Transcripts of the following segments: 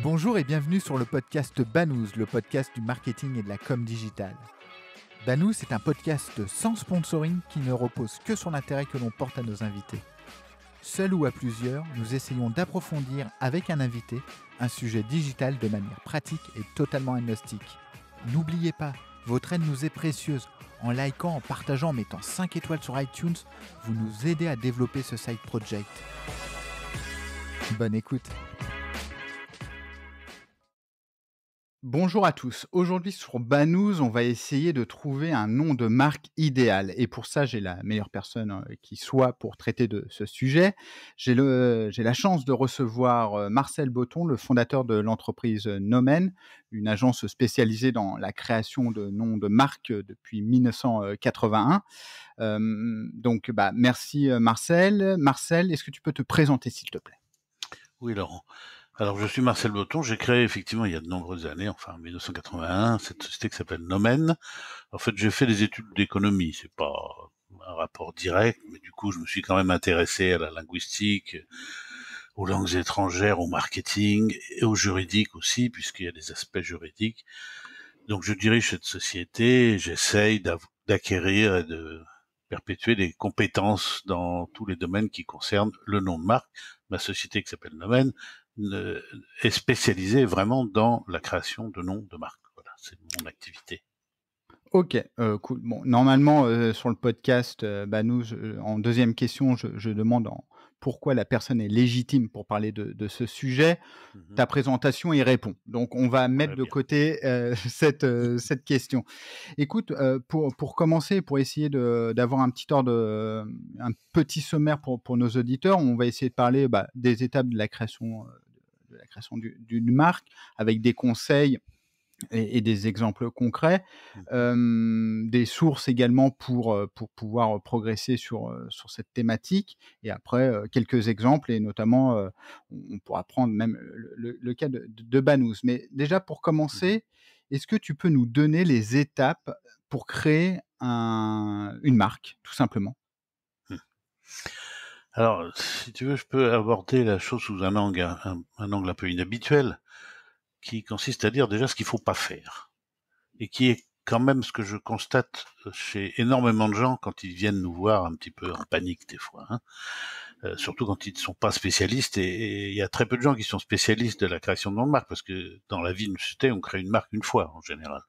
Bonjour et bienvenue sur le podcast Banous, le podcast du marketing et de la com digitale. Banous est un podcast sans sponsoring qui ne repose que sur l'intérêt que l'on porte à nos invités. Seul ou à plusieurs, nous essayons d'approfondir avec un invité un sujet digital de manière pratique et totalement agnostique. N'oubliez pas, votre aide nous est précieuse. En likant, en partageant, en mettant 5 étoiles sur iTunes, vous nous aidez à développer ce side project. Bonne écoute. Bonjour à tous. Aujourd'hui sur Banous, on va essayer de trouver un nom de marque idéal. Et pour ça, j'ai la meilleure personne qui soit pour traiter de ce sujet. J'ai la chance de recevoir Marcel Botton, le fondateur de l'entreprise Nomen, une agence spécialisée dans la création de noms de marques depuis 1981. Merci Marcel. Marcel, est-ce que tu peux te présenter s'il te plaît ? Oui, Laurent. Alors, je suis Marcel Botton. J'ai créé effectivement il y a de nombreuses années, enfin en 1981, cette société qui s'appelle Nomen. En fait, j'ai fait des études d'économie. C'est pas un rapport direct, mais du coup, je me suis quand même intéressé à la linguistique, aux langues étrangères, au marketing et au juridique aussi, puisqu'il y a des aspects juridiques. Donc, je dirige cette société. J'essaye d'acquérir et de perpétuer des compétences dans tous les domaines qui concernent le nom de marque. Ma société qui s'appelle Nomen est spécialisée vraiment dans la création de noms de marque. Voilà, c'est mon activité. Ok, cool. Bon, normalement, sur le podcast Banous, en deuxième question, je demande pourquoi la personne est légitime pour parler de ce sujet. Ta présentation y répond. Donc, on va mettre Très de bien. côté cette question. Écoute, pour commencer, pour essayer d'avoir un petit sommaire pour nos auditeurs, on va essayer de parler des étapes de la création d'une marque avec des conseils et des exemples concrets, des sources également pour pouvoir progresser sur cette thématique et après quelques exemples et notamment on pourra prendre même le cas de Banous. Mais déjà pour commencer, est-ce que tu peux nous donner les étapes pour créer une marque, tout simplement? Alors, si tu veux, je peux aborder la chose sous un angle un peu inhabituel, qui consiste à dire déjà ce qu'il faut pas faire, et qui est quand même ce que je constate chez énormément de gens quand ils viennent nous voir un petit peu en panique des fois, hein. Surtout quand ils ne sont pas spécialistes, et il y a très peu de gens qui sont spécialistes de la création de nom de marque, parce que dans la vie d'une société, on crée une marque une fois en général.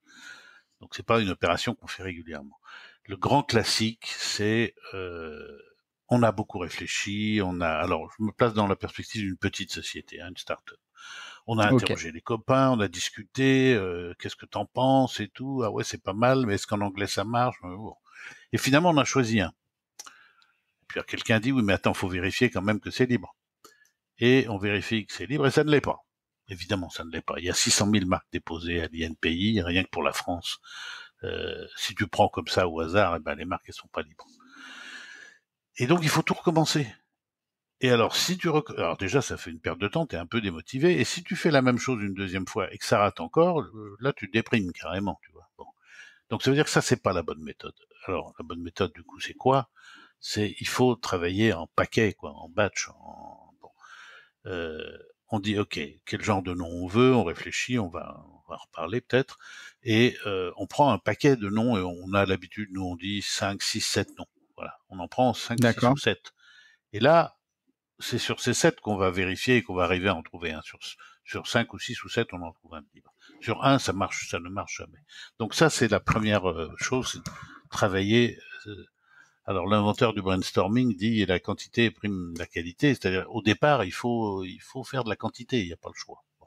Donc c'est pas une opération qu'on fait régulièrement. Le grand classique, c'est on a beaucoup réfléchi, alors je me place dans la perspective d'une petite société, hein, une start-up. On a Ok. interrogé les copains, on a discuté, qu'est-ce que t'en penses et tout. Ah ouais, c'est pas mal, mais est-ce qu'en anglais ça marche? Bon. Et finalement, on a choisi un. Puis quelqu'un dit oui, mais attends, faut vérifier quand même que c'est libre. Et on vérifie que c'est libre et ça ne l'est pas. Évidemment, ça ne l'est pas. Il y a 600 000 marques déposées à l'INPI, rien que pour la France. Si tu prends comme ça au hasard, eh ben, les marques, elles sont pas libres. Et donc, il faut tout recommencer. Et alors, alors déjà, ça fait une perte de temps, t'es un peu démotivé. Et si tu fais la même chose une deuxième fois et que ça rate encore, là, tu te déprimes carrément, tu vois. Bon. Donc, ça veut dire que ça, c'est pas la bonne méthode. Alors, la bonne méthode, du coup, c'est quoi? Il faut travailler en paquet, quoi, en batch, bon. On dit, OK, quel genre de nom on veut, on réfléchit, on va en reparler peut-être, et on prend un paquet de noms, et on a l'habitude, nous on dit 5, 6, 7 noms. Voilà, on en prend 5, 6 ou D'accord. 7. Et là, c'est sur ces 7 qu'on va vérifier et qu'on va arriver à en trouver un. Sur 5 ou 6 ou 7, on en trouve un libre. Sur un, ça ne marche jamais. Donc ça, c'est la première chose, c'est de travailler. Alors l'inventeur du brainstorming dit la quantité prime la qualité, c'est-à-dire au départ il faut faire de la quantité, il n'y a pas le choix. Bon.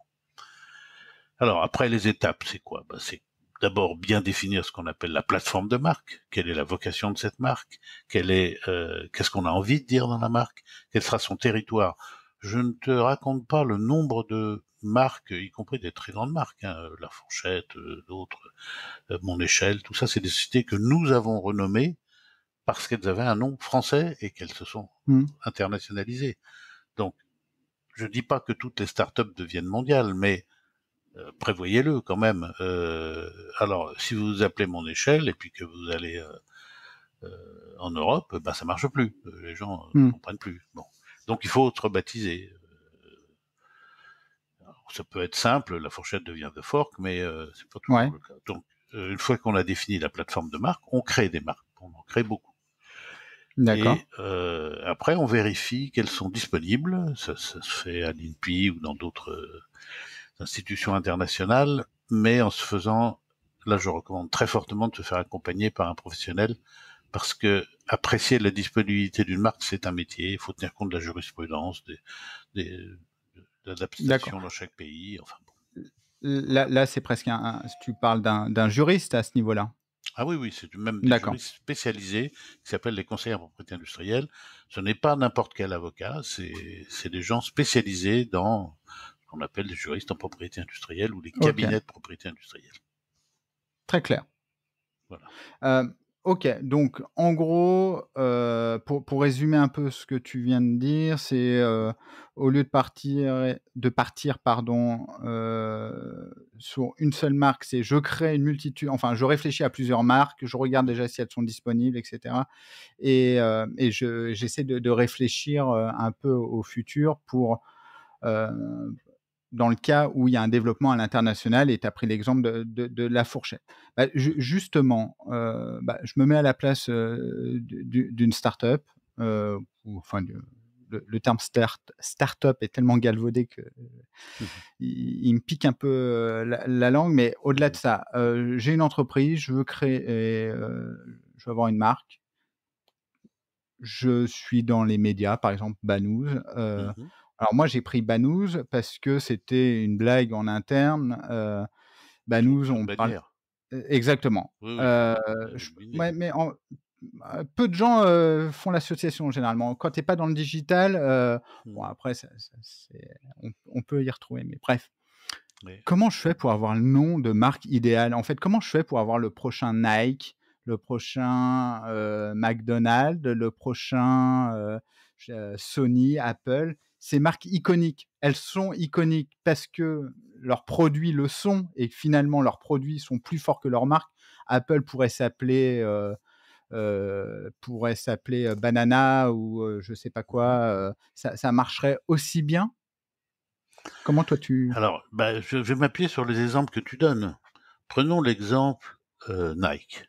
Alors après les étapes, c'est quoi? C'est d'abord bien définir ce qu'on appelle la plateforme de marque. Quelle est la vocation de cette marque? Qu'est-ce qu'on a envie de dire dans la marque? Quel sera son territoire? Je ne te raconte pas le nombre de marques, y compris des très grandes marques, hein, La Fourchette, d'autres, Mon Échelle, tout ça, c'est des sociétés que nous avons renommées parce qu'elles avaient un nom français et qu'elles se sont internationalisées. Donc, je dis pas que toutes les startups deviennent mondiales, mais prévoyez-le quand même. Alors, si vous vous appelez Mon Échelle et puis que vous allez en Europe, ben ça marche plus. Les gens comprennent plus. Bon, donc il faut se rebaptiser. Ça peut être simple, la fourchette devient The Fork, mais c'est pas toujours Ouais, le cas. Donc, une fois qu'on a défini la plateforme de marque, on crée des marques. On en crée beaucoup. d'accord, Et après, on vérifie qu'elles sont disponibles. Ça se fait à l'INPI ou dans d'autres institutions internationales, mais en se faisant, là je recommande très fortement de se faire accompagner par un professionnel, parce que apprécier la disponibilité d'une marque, c'est un métier. Il faut tenir compte de la jurisprudence, des, de d'accord. l'adaptation dans chaque pays. Enfin bon. Là, c'est presque tu parles d'un juriste à ce niveau-là? Ah oui, oui, c'est même des D'accord. juristes spécialisés qui s'appellent les conseillers en propriété industrielle. Ce n'est pas n'importe quel avocat, c'est des gens spécialisés dans ce qu'on appelle les juristes en propriété industrielle ou les OK, cabinets de propriété industrielle. très clair. Voilà. Heu, OK, donc en gros, pour résumer un peu ce que tu viens de dire, c'est, au lieu de partir pardon, sur une seule marque, c'est je crée une multitude enfin je réfléchis à plusieurs marques, je regarde déjà si elles sont disponibles et cetera et j'essaie de réfléchir, un peu au futur pour, heu dans le cas où il y a un développement à l'international et tu as pris l'exemple de la fourchette. Bah, justement, bah, je me mets à la place, d'une start-up, ou enfin le terme start-up est tellement galvaudé que Mhm. il me pique un peu, la langue, mais au-delà de Mhm. ça, j'ai une entreprise, je veux créer je veux avoir une marque. Je suis dans les médias, par exemple Banous. Mhm. Alors moi, j'ai pris Banous parce que c'était une blague en interne. Banous, Sur une on parle bannière. exactement. Oui, oui, on a Je éliminé. ouais, mais peu de gens, font l'association généralement. Quand tu es pas dans le digital, bon Mhm. après ça c'est on peut y retrouver, mais bref. Oui. Comment je fais pour avoir le nom de marque idéale? En fait, comment je fais pour avoir le prochain Nike, le prochain, McDonald's, le prochain, Sony, Apple? Ces marques iconiques, elles sont iconiques parce que leurs produits le sont et que finalement leurs produits sont plus forts que leur marque. Apple pourrait s'appeler, Banana ou, je sais pas Mhm. quoi, ça marcherait aussi bien? Comment toi tu Alors, bah, je vais m'appuyer sur les exemples que tu donnes. Prenons l'exemple Nike.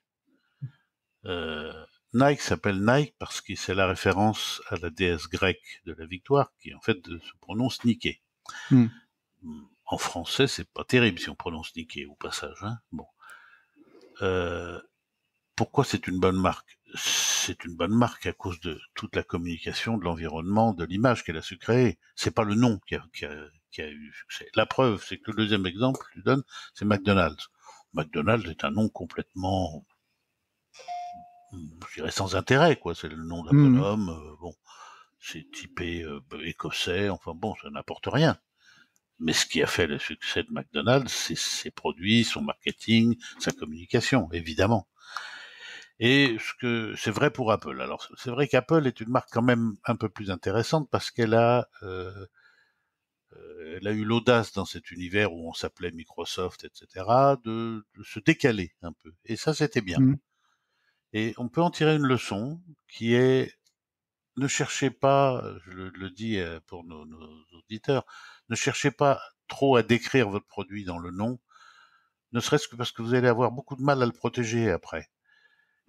Euh, Nike s'appelle Nike parce que c'est la référence à la déesse grecque de la victoire, qui en fait se prononce Nike. mmh, En français, c'est pas terrible si on prononce Nike au passage. Hein. Bon. Euh, Pourquoi c'est une bonne marque? C'est une bonne marque à cause de toute la communication, de l'environnement, de l'image qu'elle a su créer. C'est pas le nom qui a eu succès. La preuve, c'est que le deuxième exemple que tu donnes, c'est McDonald's. McDonald's est un nom complètement, je dirais, sans intérêt, quoi. C'est le nom d'un mmh mh. bonhomme, bon, c'est typé écossais, enfin bon, ça n'apporte rien. Mais ce qui a fait le succès de McDonald's, c'est ses produits, son marketing, sa communication, évidemment. Et ce que c'est vrai pour Apple. Alors c'est vrai qu'Apple est une marque quand même un peu plus intéressante parce qu'elle a eu l'audace dans cet univers où on s'appelait Microsoft, etc., de se décaler un peu. Et ça, c'était bien. Mmh. Et on peut en tirer une leçon qui est ne cherchez pas, je le dis pour nos auditeurs, ne cherchez pas trop à décrire votre produit dans le nom, ne serait-ce que parce que vous allez avoir beaucoup de mal à le protéger après.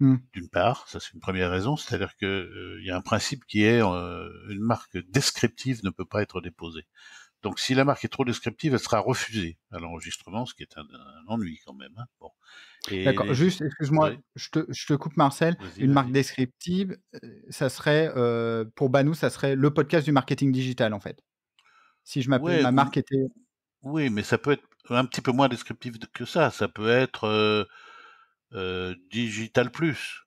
Mmh. D'une part, ça c'est une première raison, c'est-à-dire que il y a un principe qui est une marque descriptive ne peut pas être déposée. Donc si la marque est trop descriptive, elle sera refusée à l'enregistrement, ce qui est un ennui quand même. Hein. Bon. Et D'accord, juste excuse-moi, oui, je te coupe Marcel. vas-y, Une marque vas-y. descriptive, ça serait, pour Banous, ça serait le podcast du marketing digital, en fait. Si je m'appelais Ouais, ma marque était oui, mais ça peut être un petit peu moins descriptif que ça. Ça peut être Digital Plus.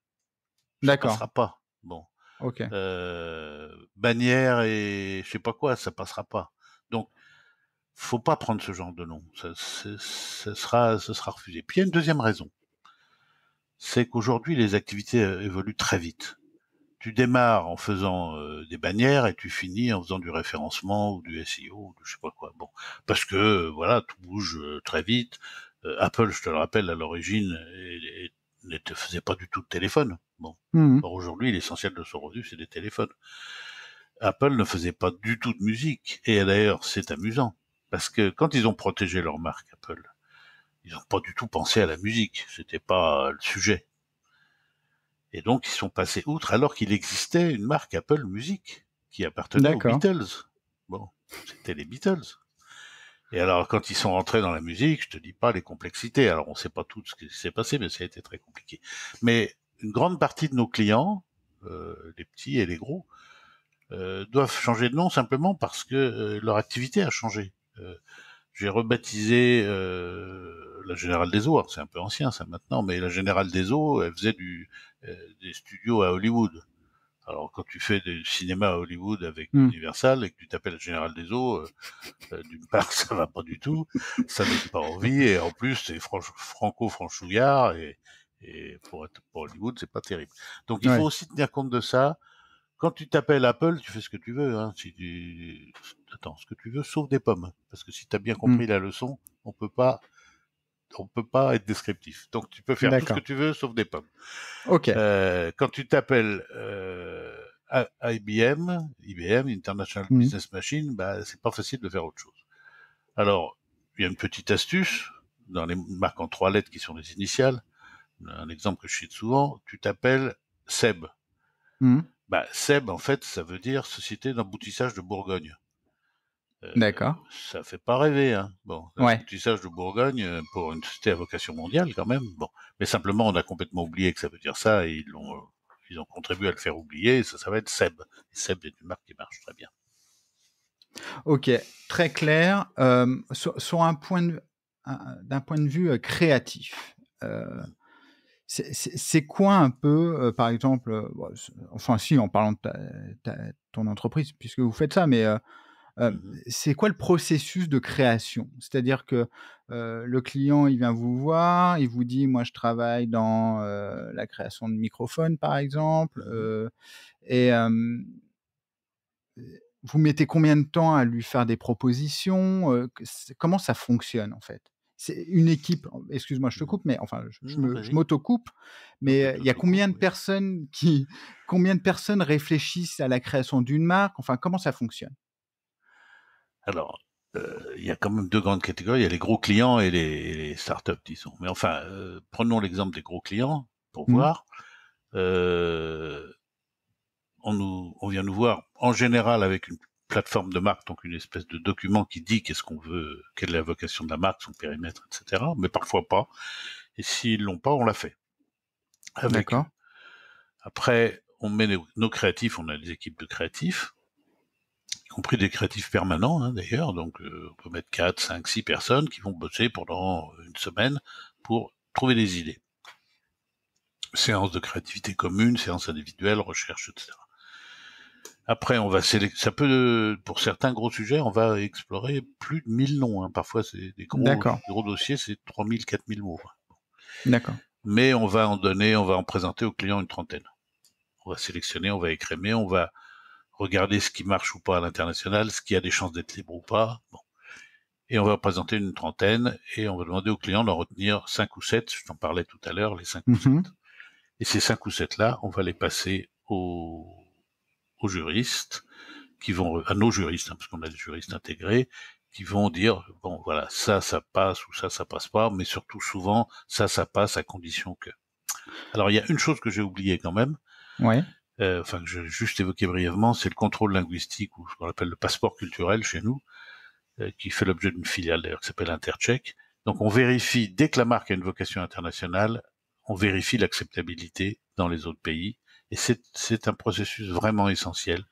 Ça d'accord, passera pas. Bon. OK. Bannière et je sais pas quoi, ça passera pas. Donc, faut pas prendre ce genre de nom. Ce sera refusé. Puis il y a une deuxième raison. C'est qu'aujourd'hui, les activités évoluent très vite. Tu démarres en faisant des bannières et tu finis en faisant du référencement ou du SEO ou du je sais pas quoi. Bon, parce que voilà, tout bouge très vite. Apple, je te le rappelle, à l'origine, ne te faisait pas du tout de téléphone. Bon, Mmh mh. or aujourd'hui, l'essentiel de son revenu, c'est des téléphones. Apple ne faisait pas du tout de musique. Et d'ailleurs, c'est amusant. Parce que quand ils ont protégé leur marque Apple, ils n'ont pas du tout pensé à la musique. C'était pas le sujet. Et donc, ils sont passés outre alors qu'il existait une marque Apple Music qui appartenait aux D'accord. Beatles. Bon, c'était les Beatles. Et alors, quand ils sont rentrés dans la musique, je te dis pas les complexités. Alors, on sait pas tout ce qui s'est passé, mais ça a été très compliqué. Mais une grande partie de nos clients, les petits et les gros, doivent changer de nom simplement parce que leur activité a changé. J'ai rebaptisé la Générale des Eaux. Alors, c'est un peu ancien ça maintenant, mais la Générale des Eaux, elle faisait des studios à Hollywood. Alors quand tu fais du cinéma à Hollywood avec Hmm. Universal et que tu t'appelles Général des Eaux, d'une part ça va pas du tout, ça donne pas envie et en plus c'est franco-franchouillard et pour Hollywood c'est pas terrible. Donc il faut Ouais. aussi tenir compte de ça. Quand tu t'appelles Apple, tu fais ce que tu veux. Hein. Si tu... Attends, ce que tu veux, sauf des pommes. Parce que si tu as bien Hmm. compris la leçon, on peut pas être descriptif. Donc tu peux faire tout ce que D'accord. tu veux, sauf des pommes. Ok. Quand tu t'appelles IBM, International Hmm. Business Machine, bah c'est pas facile de faire autre chose. Alors, il y a une petite astuce dans les marques en 3 lettres qui sont les initiales. Un exemple que je cite souvent, tu t'appelles Seb. Hmm. Bah, Seb, en fait, ça veut dire Société d'emboutissage de Bourgogne. D'accord. Ça fait pas rêver, hein. Bon, Ouais. l'emboutissage de Bourgogne pour une société à vocation mondiale quand même. Bon, mais simplement on a complètement oublié que ça veut dire ça et ils ont contribué à le faire oublier. Et ça va être Seb. Et Seb est une marque qui marche très bien. Ok. Très clair. Sur un point de, d'un point de vue créatif. euh, c'est quoi un peu, par exemple, bon, enfin si, en parlant de ton entreprise, puisque vous faites ça, mais Mhm. c'est quoi le processus de création? C'est-à-dire que, le client, il vient vous voir, il vous dit: «Moi, je travaille dans, la création de microphones», par exemple, Mhm. et vous mettez combien de temps à lui faire des propositions? Comment ça fonctionne, en fait? C'est une équipe, excuse-moi, je te Mhm. coupe, mais enfin, Non, je vas-y. m'auto-coupe, Non, mais mais il y a t'autocoupe, combien de oui. personnes qui combien de personnes réfléchissent à la création d'une marque? Enfin, comment ça fonctionne? Alors, il y a quand même 2 grandes catégories. Il y a les gros clients et les startups, disons. Mais enfin, prenons l'exemple des gros clients pour Mmh. voir. Euh, on vient nous voir en général avec une plateforme de marque, donc une espèce de document qui dit qu'est-ce qu'on veut, quelle est la vocation de la marque, son périmètre, etc. Mais parfois pas. Et s'ils l'ont pas, on l'a fait avec eux. D'accord. Après, on met nos créatifs, on a des équipes de créatifs, y compris des créatifs permanents hein, d'ailleurs. Donc on peut mettre 4, 5, 6 personnes qui vont bosser pendant une semaine pour trouver des idées. Séance de créativité commune, séance individuelle, recherche, etc. Après, on va ça peut, pour certains gros sujets, on va explorer plus de 1000 noms. Hein. Parfois, c'est D'accord. des gros dossiers, c'est 3000, 4000 mots. D'accord. Mais on va en présenter au client une trentaine. On va sélectionner, on va écrémer, on va regarder ce qui marche ou pas à l'international, ce qui a des chances d'être libre ou pas. Bon. Et on va présenter une trentaine et on va demander au client d'en retenir 5 ou 7. Je t'en parlais tout à l'heure, les 5 ou 7. Mmh. Et ces 5 ou 7 là, on va les passer aux juristes qui vont, à nos juristes, hein, parce qu'on a des juristes intégrés, qui vont dire, bon, voilà, ça passe ou ça passe pas, mais surtout souvent, ça passe à condition que. Alors, il y a une chose que j'ai oubliée quand même, Ouais. enfin, que j'ai juste évoqué brièvement, c'est le contrôle linguistique, ou ce qu'on appelle le passeport culturel chez nous, qui fait l'objet d'une filiale d'ailleurs qui s'appelle Intercheck. Donc, on vérifie, dès que la marque a une vocation internationale, on vérifie l'acceptabilité dans les autres pays, et c'est un processus vraiment essentiel.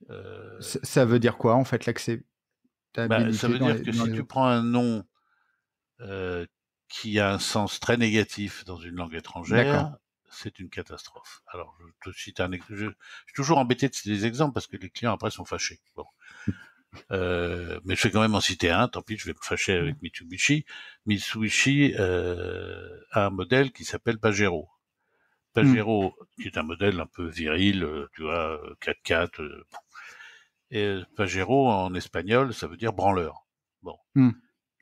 Euh, Ça veut dire quoi, en fait, Bah, ça l'acceptabilité veut dire que dans si les tu autres? prends un nom euh, qui a un sens très négatif dans une langue D'accord. étrangère, c'est une catastrophe. Alors, je te cite je suis toujours embêté de citer des exemples parce que les clients après sont fâchés. Bon. Mais je vais quand même en citer un, tant pis, je vais me fâcher Mmh. avec Mitsubishi. Mitsubishi a un modèle qui s'appelle Pajero. Mmh. Pajero, qui est un modèle un peu viril, tu vois, 4x4. Et Pajero, en espagnol, ça veut dire branleur. Bon. Mmh.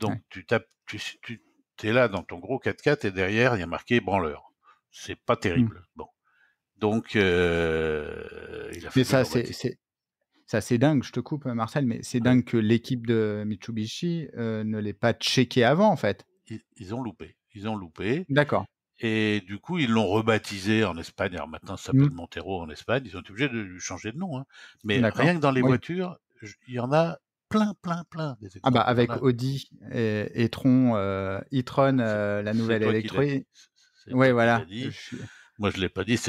Donc Ouais. tu es là dans ton gros 4x4 et derrière il y a marqué branleur. C'est pas Mmh. terrible. Bon, donc il a Mais fallu le ça, rebaptiser. C'est assez dingue, je te coupe, Marcel, mais c'est Ouais. dingue que l'équipe de Mitsubishi, ne l'ait pas checké avant, en fait. Ils ont loupé. Ils ont loupé. D'accord. Et du coup, ils l'ont rebaptisé en Espagne. Alors maintenant, ça Mmh. s'appelle Montero en Espagne. Ils ont été obligés de lui changer de nom, hein. Mais D'accord. rien que dans les Oui. voitures, il y en a plein, plein, plein des Ah bah, exemples. Il y en avec a. Audi et Tron, e-tron, la C'est nouvelle toi qui l'as dit. électrique. C'est Ouais, toi qui l'as voilà, je dit. suis Moi, je l'ai pas dit.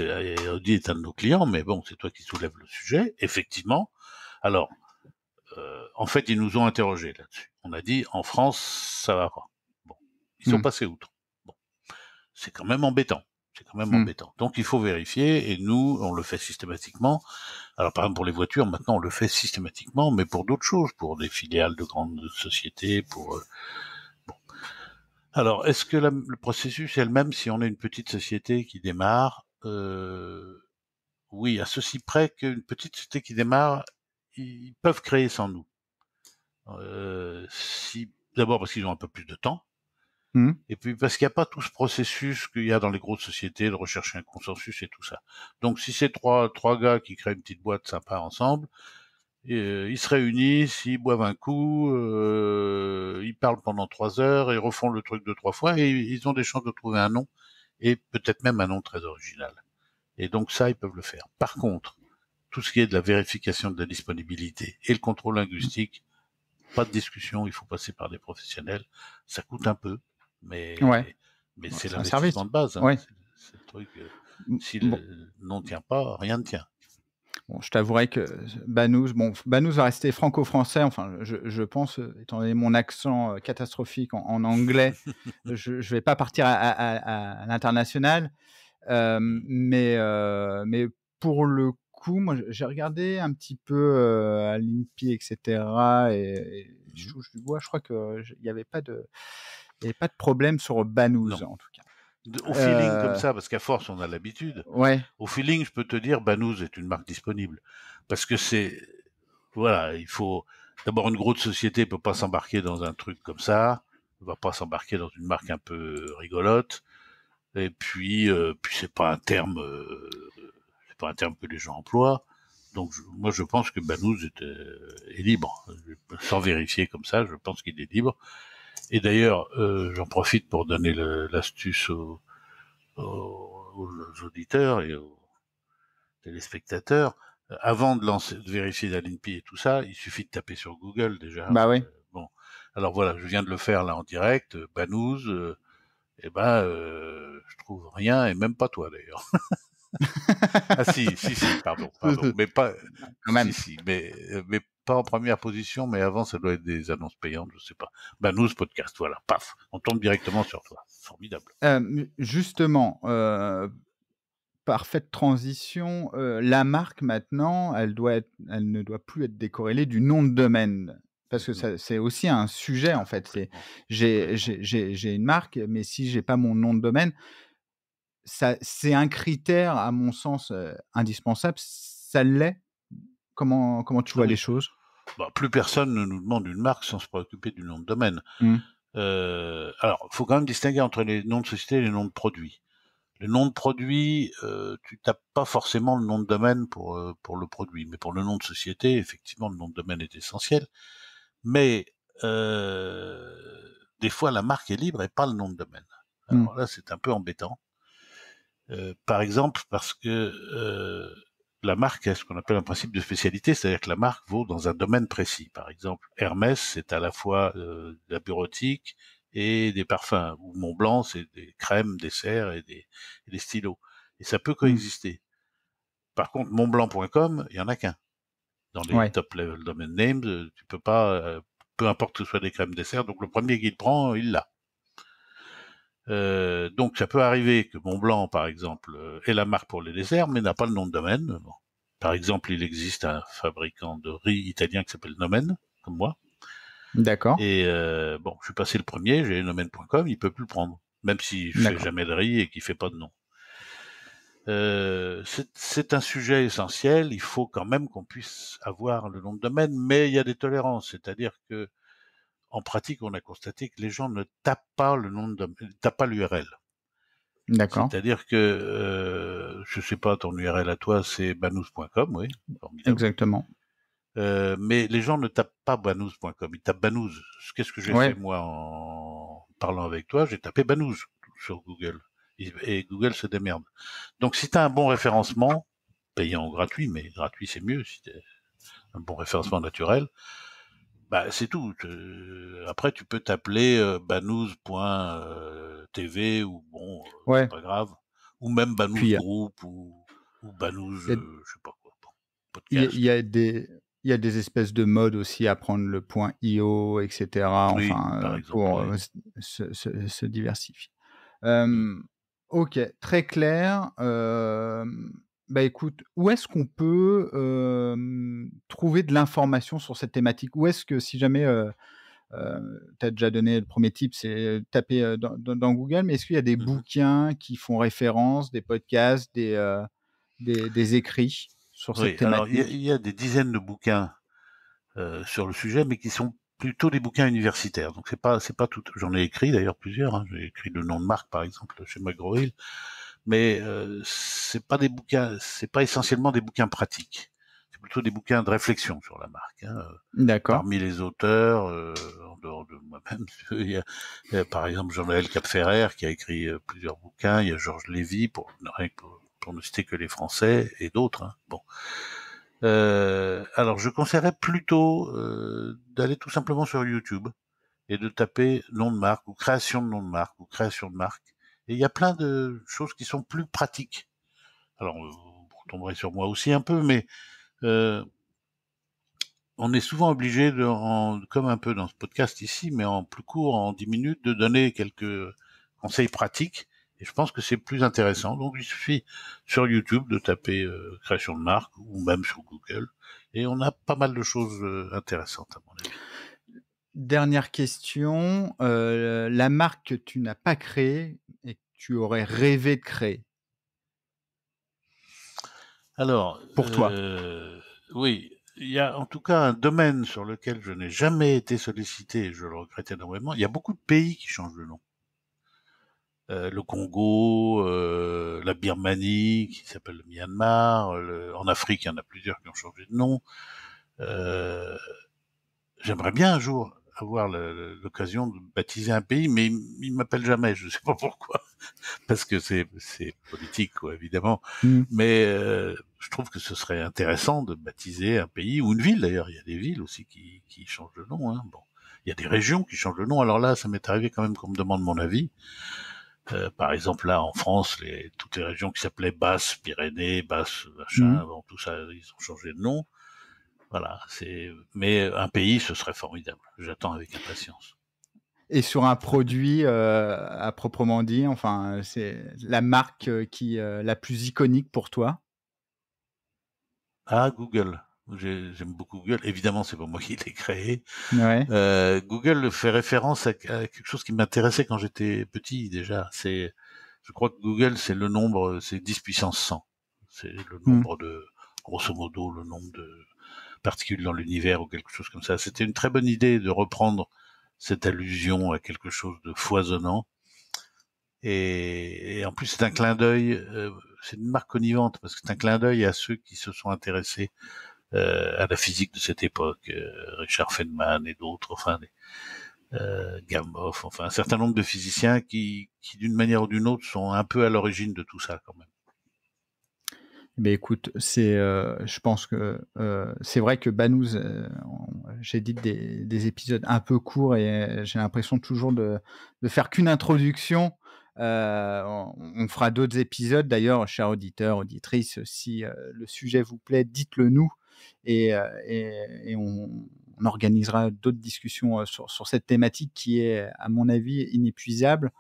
Audi est un de nos clients, mais bon, c'est toi qui soulèves le sujet. Effectivement. Alors, en fait, ils nous ont interrogés là-dessus. On a dit, en France, ça va pas. Bon, ils sont mmh, passés outre. Bon, c'est quand même embêtant. C'est quand même mmh. embêtant. Donc, il faut vérifier, et nous, on le fait systématiquement. Alors, par exemple, pour les voitures, maintenant, on le fait systématiquement, mais pour d'autres choses, pour des filiales de grandes sociétés, pour... bon. Alors, est-ce que le processus est le même si on est une petite société qui démarre Oui, à ceci près qu'une petite société qui démarre, ils peuvent créer sans nous. D'abord parce qu'ils ont un peu plus de temps, Mmh. et puis parce qu'il n'y a pas tout ce processus qu'il y a dans les grosses sociétés de rechercher un consensus et tout ça. Donc, si c'est trois gars qui créent une petite boîte sympa ensemble, ils se réunissent, ils boivent un coup, ils parlent pendant 3 heures, ils refont le truc 2, 3 fois, et ils ont des chances de trouver un nom, et peut-être même un nom très original. Et donc ça, ils peuvent le faire. Par contre, tout ce qui est de la vérification de la disponibilité et le contrôle linguistique, pas de discussion, il faut passer par des professionnels. Ça coûte un peu, Ouais, mais bah, c'est c'est un service. l'investissement de base, hein. Ouais. C'est le truc. Si Bon. le nom ne tient pas, rien ne tient. Bon, je t'avouerai que Banous va rester franco-français, enfin, je pense, étant donné mon accent, catastrophique en anglais, je vais pas partir à l'international. Hmm. Mais pour le coup, moi, j'ai regardé un petit peu, à l'INPI et cetera et je Hmm. touche du bois, je crois que je il y avait pas de problème sur Banous, Non. en tout cas. Au feeling comme ça, parce qu'à force on a l'habitude. Ouais. Au feeling, je peux te dire, Banous est une marque disponible, parce que voilà, il faut d'abord une grosse société peut pas s'embarquer dans un truc comme ça, ne va pas s'embarquer dans une marque un peu rigolote, et puis c'est pas un terme que les gens emploient. Donc moi je pense que Banous est libre, sans vérifier comme ça, je pense qu'il est libre. Et d'ailleurs, j'en profite pour donner l'astuce aux auditeurs et aux téléspectateurs. Avant de vérifier la LINPI et tout ça, il suffit de taper sur Google déjà. Bah, oui. Bon, alors voilà, je viens de le faire là en direct. Banous, je trouve rien et même pas toi d'ailleurs. Ah si, pardon, mais pas, Quand même. mais pas en première position, mais avant ça doit être des annonces payantes, je sais pas. Banous podcast, voilà, paf, on tombe directement sur toi, formidable. Justement, parfaite transition, la marque maintenant, elle ne doit plus être décorrélée du nom de domaine. Parce que Mhm. ça c'est aussi un sujet, en Ah, fait. C'est complètement, complètement. j'ai une marque, mais si j'ai pas mon nom de domaine, ça c'est un critère à mon sens, indispensable. Ça l'est? Comment tu Ah vois les oui, choses? bah, plus personne ne nous demande une marque sans se préoccuper du nom de domaine. Mmh. Alors, il faut quand même distinguer entre les noms de société et les noms de produits. Le nom de produit, tu tapes pas forcément le nom de domaine pour le produit, mais pour le nom de société, effectivement, le nom de domaine est essentiel. Mais des fois, la marque est libre et pas le nom de domaine. Mmh. Alors là, c'est un peu embêtant. Par exemple, parce que la marque a ce qu'on appelle un principe de spécialité, c'est-à-dire que la marque vaut dans un domaine précis. Par exemple, Hermès, c'est à la fois de la bureautique et des parfums, ou Montblanc, c'est des crèmes, des serres et des stylos. Et ça peut Mmh. coexister. Par contre, Montblanc.com, il y en a qu'un. Dans les Ouais. top level domain names, tu peux pas, peu importe que ce soit des crèmes, des serres, donc le premier qui le prend, il l'a. Donc ça peut arriver que Montblanc, par exemple, ait la marque pour les desserts, mais n'a pas le nom de domaine. Bon. Par exemple, il existe un fabricant de riz italien qui s'appelle Nomen, comme moi. D'accord, Et bon, je suis passé le premier, j'ai nomen.com, il peut plus le prendre, même si je fais d'accord. jamais de riz et qu'il fait pas de nom. C'est un sujet essentiel. Il faut quand même qu'on puisse avoir le nom de domaine, mais il y a des tolérances, c'est-à-dire que en pratique, on a constaté que les gens ne tapent pas le nom de domaine, tapent pas l'URL. D'accord. C'est-à-dire que, je sais pas, ton URL à toi, c'est banous.com, oui, formidable. Exactement. Mais les gens ne tapent pas banous.com, ils tapent Banous. Qu'est-ce que j'ai fait Ouais. moi en parlant avec toi? J'ai tapé Banous sur Google. Et Google se démerde. Donc si tu as un bon référencement, payant ou gratuit, mais gratuit c'est mieux si tu un bon référencement naturel, bah c'est tout. Après tu peux t'appeler banous.tv ou bon, c'est Ouais. pas grave. Ou même Banous Puis Group ou Banous, il y a je sais pas quoi, bon, il podcast. y a des espèces de modes aussi à prendre le point .io et cetera, Oui, enfin, par exemple, pour, oui. se diversifier. Mm. OK, très clair. Bah, écoute, où est-ce qu'on peut, trouver de l'information sur cette thématique? Où est-ce que si jamais, tu as déjà donné le premier tip, c'est taper, dans Google, mais est-ce qu'il y a des Mhm. bouquins qui font référence, des podcasts, des écrits sur cette Oui, alors thématique? il y a des dizaines de bouquins sur le sujet, mais qui sont plutôt des bouquins universitaires. Donc c'est pas tout. J'en ai écrit d'ailleurs plusieurs. Hein. J'ai écrit le nom de marque par exemple chez McGraw-Hill, mais c'est pas des bouquins, c'est pas essentiellement des bouquins pratiques. C'est plutôt des bouquins de réflexion sur la marque. Hein. D'accord. Parmi les auteurs, en dehors de moi-même, il y a par exemple Jean-Noël Capferrer qui a écrit plusieurs bouquins. Il y a Georges Lévy pour ne citer que les Français et d'autres. Hein. Bon. Alors, je conseillerais plutôt d'aller tout simplement sur YouTube et de taper nom de marque ou création de nom de marque ou création de marque. Et il y a plein de choses qui sont plus pratiques. Alors, vous tomberez sur moi aussi un peu, mais euh, on est souvent obligé, comme un peu dans ce podcast ici, mais en plus court, en 10 minutes, de donner quelques conseils pratiques. Et je pense que c'est plus intéressant. Donc, il suffit sur YouTube de taper création de marque ou même sur Google. Et on a pas mal de choses intéressantes, à mon avis. Dernière question, la marque que tu n'as pas créée et que tu aurais rêvé de créer, Alors, pour toi? oui, il y a en tout cas un domaine sur lequel je n'ai jamais été sollicité et je le regrette énormément. Il y a beaucoup de pays qui changent de nom. Le Congo, la Birmanie, qui s'appelle le Myanmar, en Afrique, il y en a plusieurs qui ont changé de nom. Euh, J'aimerais bien un jour avoir l'occasion de baptiser un pays, mais il m'appelle jamais, je ne sais pas pourquoi, parce que c'est politique, quoi, évidemment. Mmh. Mais je trouve que ce serait intéressant de baptiser un pays ou une ville. D'ailleurs, il y a des villes aussi qui changent de nom. Hein. Bon, il y a des régions qui changent de nom. Alors là, ça m'est arrivé quand même qu'on me demande mon avis. Par exemple, là, en France, toutes les régions qui s'appelaient Basses, Pyrénées, Basses, Mmh. machin, bon, tout ça, ils ont changé de nom. Voilà, mais un pays, ce serait formidable. J'attends avec impatience. Et sur un produit, à proprement dit, enfin, c'est la marque, qui, la plus iconique pour toi? Ah, Google. J'aime beaucoup Google. Évidemment, c'est pas moi qui l'ai créé. Ouais. Google fait référence à quelque chose qui m'intéressait quand j'étais petit déjà. Je crois que Google, c'est le nombre, c'est 10 puissance 100. C'est le Mmh. nombre de, grosso modo, le nombre de particules dans l'univers ou quelque chose comme ça. C'était une très bonne idée de reprendre cette allusion à quelque chose de foisonnant. Et en plus, c'est un clin d'œil, c'est une marque connivente parce que c'est un clin d'œil à ceux qui se sont intéressés à la physique de cette époque, Richard Feynman et d'autres, enfin, Gamow, enfin, un certain nombre de physiciens qui d'une manière ou d'une autre, sont un peu à l'origine de tout ça, quand même. Beh, écoute, je pense que, c'est vrai que Banous, j'édite des épisodes un peu courts et j'ai l'impression toujours de faire qu'une introduction. On fera d'autres épisodes d'ailleurs, chers auditeurs, auditrices, si, le sujet vous plaît, dites-le nous et on organisera d'autres discussions, sur cette thématique qui est, à mon avis, inépuisable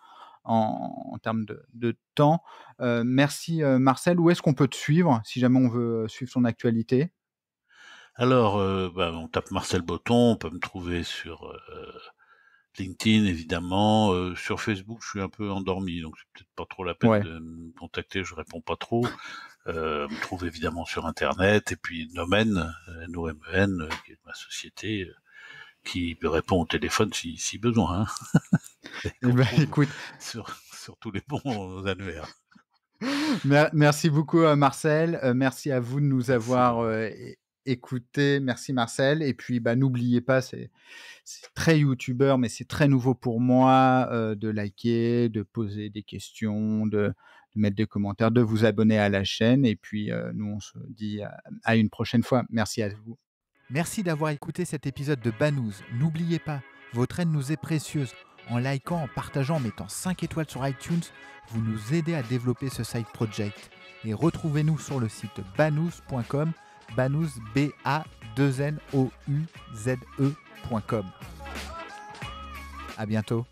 en termes de temps. Merci, Marcel. Où est-ce qu'on peut te suivre si jamais on veut suivre ton actualité? Alors, on tape Marcel Botton, on peut me trouver sur LinkedIn, évidemment. Sur Facebook, je suis un peu endormi, donc c'est peut-être pas trop la peine Ouais. de me contacter, je réponds pas trop. Me trouve évidemment sur Internet, et puis Nomen, Nomen, qui est ma société, qui me répond au téléphone si besoin, hein, et Eh qu'on ben, trouve écoute, sur tous les bons annuaires. merci beaucoup, Marcel. Merci à vous de nous Merci de avoir, m'avoir écouté. écouté. Merci Marcel. Et puis, n'oubliez pas, c'est très youtubeur, mais c'est très nouveau pour moi, de liker, de poser des questions, de mettre des commentaires, de vous abonner à la chaîne. Et puis, nous, on se dit à une prochaine fois. Merci à vous. Merci d'avoir écouté cet épisode de Banous. N'oubliez pas, votre aide nous est précieuse. En likant, en partageant, en mettant 5 étoiles sur iTunes, vous nous aidez à développer ce side project. Et retrouvez-nous sur le site banous.com, banous, B-A-2-N-O-U-Z-E.com. À bientôt.